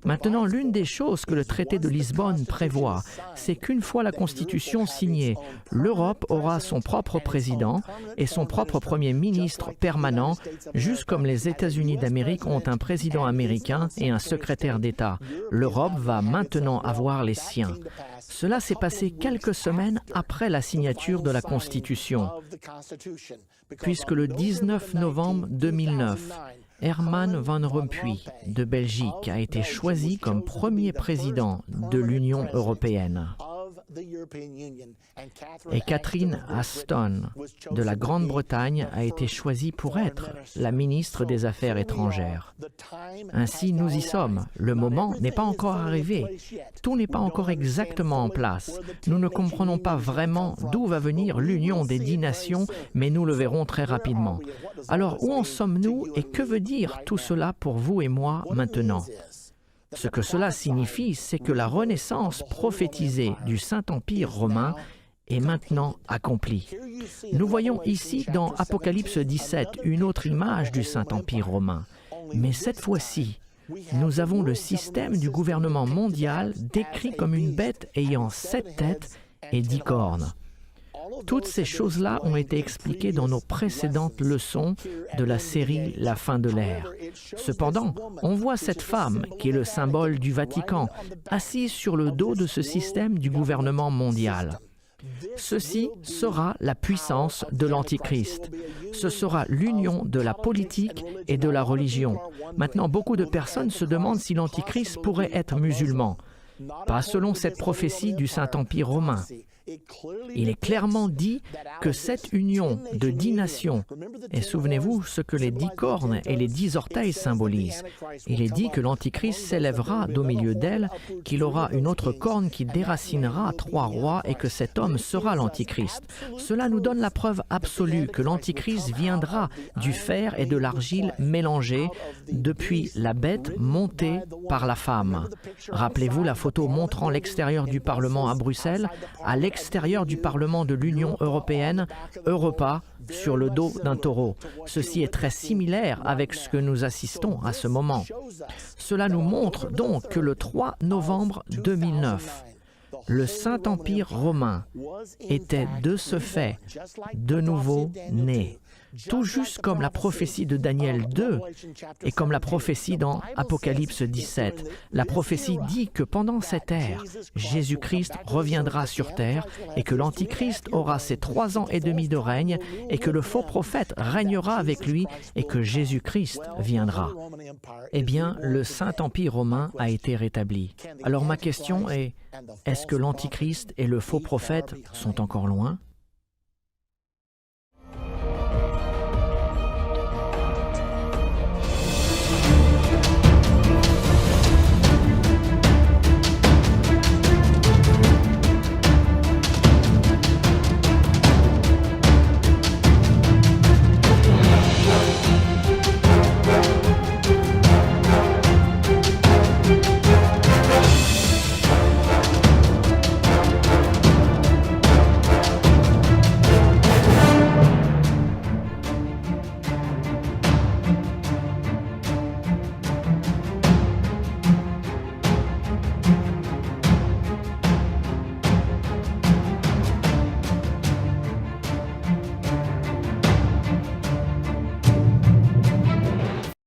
Maintenant, l'une des choses que le traité de Lisbonne prévoit, c'est qu'une fois la Constitution signée, l'Europe aura son propre président et son propre premier ministre permanent, juste comme les États-Unis d'Amérique ont un président américain et un secrétaire d'État. L'Europe va maintenant avoir les siens. Cela s'est passé quelques semaines après la signature de la Constitution, puisque le 19 novembre 2009, Herman Van Rompuy de Belgique a été choisi comme premier président de l'Union européenne. Et Catherine Ashton de la Grande-Bretagne a été choisie pour être la ministre des Affaires étrangères. Ainsi, nous y sommes. Le moment n'est pas encore arrivé. Tout n'est pas encore exactement en place. Nous ne comprenons pas vraiment d'où va venir l'union des 10 nations, mais nous le verrons très rapidement. Alors, où en sommes-nous et que veut dire tout cela pour vous et moi maintenant? Ce que cela signifie, c'est que la renaissance prophétisée du Saint-Empire romain est maintenant accomplie. Nous voyons ici dans Apocalypse 17 une autre image du Saint-Empire romain. Mais cette fois-ci, nous avons le système du gouvernement mondial décrit comme une bête ayant 7 têtes et 10 cornes. Toutes ces choses-là ont été expliquées dans nos précédentes leçons de la série « La fin de l'ère ». Cependant, on voit cette femme, qui est le symbole du Vatican, assise sur le dos de ce système du gouvernement mondial. Ceci sera la puissance de l'Antichrist. Ce sera l'union de la politique et de la religion. Maintenant, beaucoup de personnes se demandent si l'Antichrist pourrait être musulman. Pas selon cette prophétie du Saint-Empire romain. Il est clairement dit que cette union de 10 nations, et souvenez-vous ce que les 10 cornes et les 10 orteils symbolisent, il est dit que l'Antichrist s'élèvera d'au milieu d'elle, qu'il aura une autre corne qui déracinera 3 rois et que cet homme sera l'Antichrist. Cela nous donne la preuve absolue que l'Antichrist viendra du fer et de l'argile mélangés depuis la bête montée par la femme. Rappelez-vous la photo montrant l'extérieur du Parlement à Bruxelles, à l'extérieur du Parlement de l'Union européenne, Europa, sur le dos d'un taureau. Ceci est très similaire avec ce que nous assistons à ce moment. Cela nous montre donc que le 3 novembre 2009, le Saint-Empire romain était de ce fait de nouveau né. Tout juste comme la prophétie de Daniel 2 et comme la prophétie dans Apocalypse 17. La prophétie dit que pendant cette ère, Jésus-Christ reviendra sur terre et que l'Antichrist aura ses 3 ans et demi de règne et que le faux prophète régnera avec lui et que Jésus-Christ viendra. Eh bien, le Saint-Empire romain a été rétabli. Alors ma question est, est-ce que l'Antichrist et le faux prophète sont encore loin?